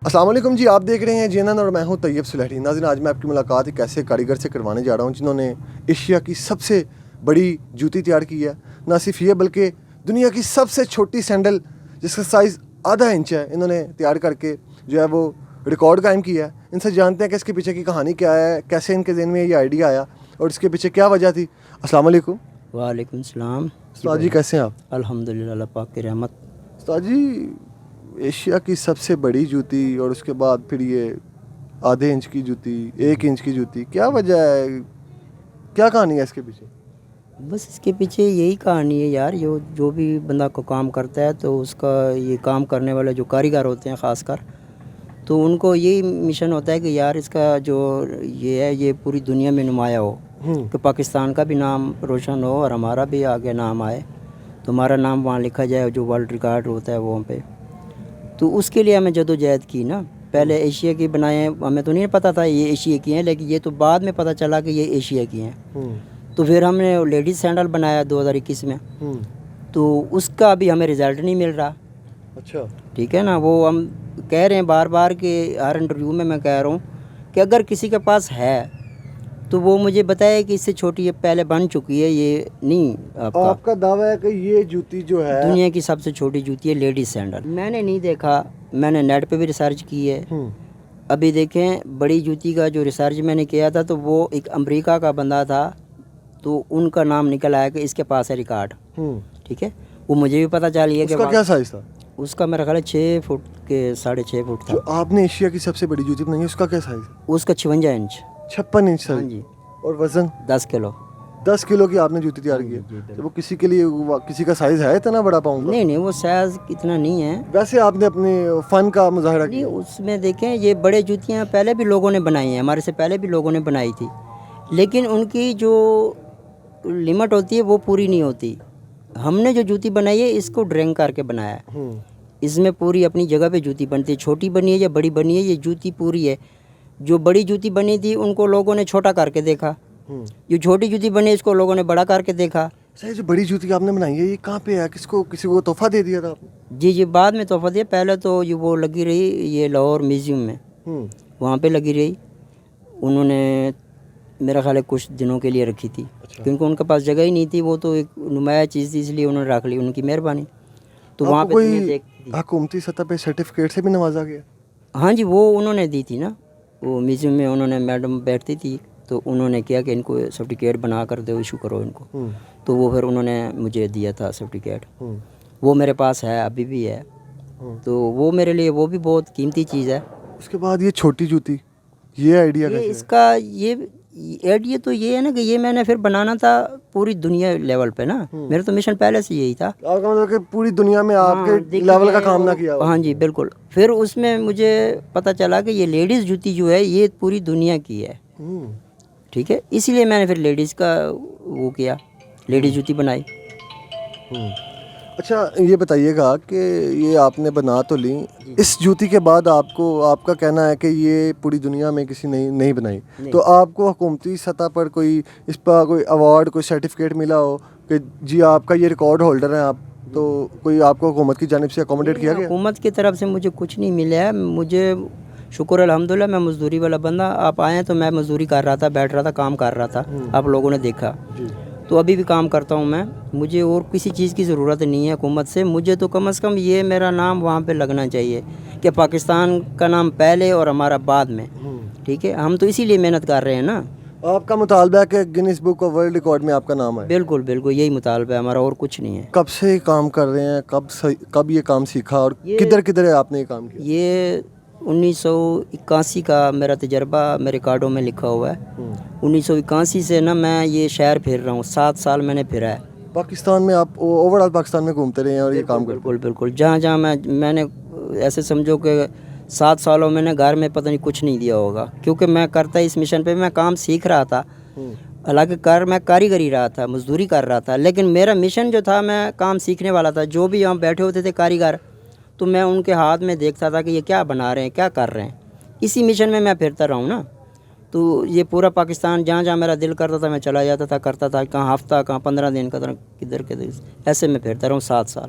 السلام علیکم جی، آپ دیکھ رہے ہیں جینن اور میں ہوں طیب سلیٹی۔ ناظرین، آج میں آپ کی ملاقات ایک ایسے کاریگر سے کروانے جا رہا ہوں جنہوں نے ایشیا کی سب سے بڑی جوتی تیار کی ہے۔ نہ صرف یہ بلکہ دنیا کی سب سے چھوٹی سینڈل جس کا سائز آدھا انچ ہے انہوں نے تیار کر کے جو ہے وہ ریکارڈ قائم کیا ہے۔ ان سے جانتے ہیں کہ اس کے پیچھے کی کہانی کیا ہے، کیسے ان کے ذہن میں یہ آئیڈیا آیا اور اس کے پیچھے کیا وجہ تھی۔ السلام علیکم۔ وعلیکم السلام۔ استاد جی کیسے ہیں آپ؟ الحمدللہ، اللہ پاک کی رحمت۔ استاد جی، ایشیا کی سب سے بڑی جوتی اور اس کے بعد پھر یہ آدھے انچ کی جوتی، 1 انچ کی جوتی، کیا وجہ ہے، کیا کہانی ہے اس کے پیچھے؟ بس اس کے پیچھے یہی کہانی ہے یار، جو بھی بندہ کو کام کرتا ہے تو اس کا یہ کام کرنے والے جو کاریگر ہوتے ہیں خاص کر، تو ان کو یہی مشن ہوتا ہے کہ یار اس کا جو یہ ہے یہ پوری دنیا میں نمایاں ہو، کہ پاکستان کا بھی نام روشن ہو اور ہمارا بھی آگے نام آئے، تو ہمارا نام وہاں لکھا جائے جو ورلڈ ریکارڈ ہوتا ہے وہاں پہ۔ تو اس کے لیے ہمیں جدوجہد کی نا۔ پہلے ایشیا کی بنائے، ہمیں تو نہیں پتہ تھا یہ ایشیا کی ہیں، لیکن یہ تو بعد میں پتہ چلا کہ یہ ایشیا کی ہیں۔ تو پھر ہم نے لیڈیز سینڈل بنایا 2021 میں، تو اس کا ابھی ہمیں رزلٹ نہیں مل رہا۔ اچھا، ٹھیک ہے نا، وہ ہم کہہ رہے ہیں بار بار کہ ہر انٹرویو میں کہہ رہا ہوں کہ اگر کسی کے پاس ہے تو وہ مجھے بتائے کہ اس سے چھوٹی یہ پہلے بن چکی ہے، یہ نہیں آپ کا دعویٰ ہے کہ یہ جوتی جو ہے دنیا کی سب سے چھوٹی جوتی ہے لیڈیز سینڈل۔ میں نے نہیں دیکھا، میں نے نیٹ پہ بھی ریسرچ کی ہے۔ ابھی دیکھیں بڑی جوتی کا جو ریسرچ میں نے کیا تھا تو وہ ایک امریکہ کا بندہ تھا، تو ان کا نام نکل آیا کہ اس کے پاس ہے ریکارڈ۔ ٹھیک ہے، وہ مجھے بھی پتہ چل گیا کہ اس کا کیا سائز تھا؟ اس کا میرا خیال ہے 6 فٹ کے 6.5 فٹ تھا۔ جو آپ نے ایشیا کی سب سے بڑی جوتی بنائی ہے اس کا کیا سائز ہے؟ اس کا 56 انچ 56 انچ ہاں سائز، جی، اور وزن 10 کلو۔ 10 کلو کی آپ نے جوتی تیار کی ہے۔ وہ کسی کے لیے کسی کا سائز ہے اتنا بڑا پاؤں گا؟ نہیں نہیں، وہ سائز اتنا نہیں ہے۔ ویسے آپ نے اپنے فن کا مظاہرہ نہیں، کیا۔ اس میں دیکھیں یہ بڑے جوتیاں پہلے بھی لوگوں نے بنائی ہیں، ہمارے سے پہلے بھی لوگوں نے بنائی تھی، لیکن ان کی جو لمٹ ہوتی ہے وہ پوری نہیں ہوتی۔ ہم نے جو جوتی بنائی ہے اس کو ڈرنگ کر کے بنایا ہے۔ اس میں پوری اپنی جگہ پہ جوتی بنتی ہے، چھوٹی بنی ہے یا بڑی بنی ہے، یہ جوتی پوری ہے۔ جو بڑی جوتی بنی تھی ان کو لوگوں نے چھوٹا کر کے دیکھا، جو چھوٹی جوتی بنی اس کو لوگوں نے بڑا کر کے دیکھا۔ سر، جو بڑی جوتی آپ نے بنائی ہے یہ کہاں پہ ہے؟ کسی کو تحفہ دے دیا تھا آپ نے؟ جی، بعد میں تحفہ دیا، پہلے تو یہ وہ لگی رہی یہ لاہور میوزیم میں، وہاں پہ لگی رہی۔ انہوں نے میرا خیال ہے کچھ دنوں کے لیے رکھی تھی، کیونکہ ان کے پاس جگہ ہی نہیں تھی، وہ تو ایک نمایاں چیز تھی، اس لیے انہوں نے رکھ لی، ان کی مہربانی۔ تو وہاں پہ کوئی حکومتی سطح پہ سرٹیفکیٹ سے بھی نوازا گیا؟ ہاں جی، وہ انہوں نے دی تھی نا، وہ میوزیم میں انہوں نے میڈم بیٹھتی تھی تو انہوں نے کیا کہ ان کو سرٹیفکیٹ بنا کر دو، ایشو کرو ان کو، تو وہ پھر انہوں نے مجھے دیا تھا سرٹیفکیٹ۔ وہ میرے پاس ہے، ابھی بھی ہے، تو وہ میرے لیے وہ بھی بہت قیمتی چیز ہے۔ اس کے بعد یہ چھوٹی جوتی، یہ آئیڈیا یہ اس کا یہ آئیڈیا تو یہ ہے نا کہ یہ میں نے پھر بنانا تھا پوری دنیا لیول پہ نا، میرا تو مشن پہلے سے یہی تھا۔ آپ کا مطلب کہ پوری دنیا میں آپ کے لیول کا کام نہ کیا ہوا؟ ہاں جی بالکل۔ پھر اس میں مجھے پتہ چلا کہ یہ لیڈیز جوتی جو ہے یہ پوری دنیا کی ہے، ٹھیک ہے، اسی لیے میں نے پھر لیڈیز کا وہ کیا، لیڈیز جوتی بنائی۔ اچھا، یہ بتائیے گا کہ یہ آپ نے بنا تو لی، اس جوتی کے بعد آپ کا کہنا ہے کہ یہ پوری دنیا میں کسی نے نہیں بنائی، تو آپ کو حکومتی سطح پر کوئی اس پر کوئی ایوارڈ، کوئی سرٹیفکیٹ ملا ہو کہ جی آپ کا یہ ریکارڈ ہولڈر ہیں آپ، تو کوئی آپ کو حکومت کی جانب سے اکوموڈیٹ کیا گیا؟ حکومت کی طرف سے مجھے کچھ نہیں ملا ہے، مجھے شکر الحمدللہ، میں مزدوری والا بندہ، آپ آئے تو میں مزدوری کر رہا تھا، بیٹھ رہا تھا، کام کر رہا تھا، آپ لوگوں نے دیکھا، تو ابھی بھی کام کرتا ہوں میں، مجھے اور کسی چیز کی ضرورت نہیں ہے حکومت سے، مجھے تو کم از کم یہ میرا نام وہاں پہ لگنا چاہیے کہ پاکستان کا نام پہلے اور ہمارا بعد میں، ٹھیک ہے، ہم تو اسی لیے محنت کر رہے ہیں نا۔ آپ کا مطالبہ ہے کہ Guinness book of world record میں آپ کا نام ہے؟ بالکل بالکل، یہی مطالبہ ہے ہمارا، اور کچھ نہیں ہے۔ کب سے کام کر رہے ہیں، کب یہ کام سیکھا اور کدھر آپ نے یہ کام کیا؟ یہ 1981 کا میرا تجربہ میرے کارڈوں میں لکھا ہوا ہے۔ 1981 سے نا میں یہ شہر پھر رہا ہوں، 7 سال میں نے پھرا ہے پاکستان میں۔ آپ اوور آل پاکستان میں گھومتے رہے ہیں اور یہ کام کرتے؟ بالکل بالکل، جہاں جہاں میں نے ایسے سمجھو کہ 7 سالوں میں نے گھر میں پتہ نہیں کچھ نہیں دیا ہوگا، کیونکہ میں کرتا اس مشن پہ میں کام سیکھ رہا تھا، حالانکہ میں کاریگری رہا تھا، مزدوری کر رہا تھا، لیکن میرا مشن جو تھا میں کام سیکھنے والا تھا۔ جو بھی یہاں بیٹھے ہوتے تھے کاریگر، تو میں ان کے ہاتھ میں دیکھتا تھا کہ یہ کیا بنا رہے ہیں، کیا کر رہے ہیں، اسی مشن میں میں پھرتا رہا ہوں نا۔ تو یہ پورا پاکستان جہاں جہاں میرا دل کرتا تھا میں چلا جاتا تھا، کرتا تھا، کہاں ہفتہ، کہاں 15 دن کا، کدھر ایسے میں پھرتا رہا ہوں 7 سال۔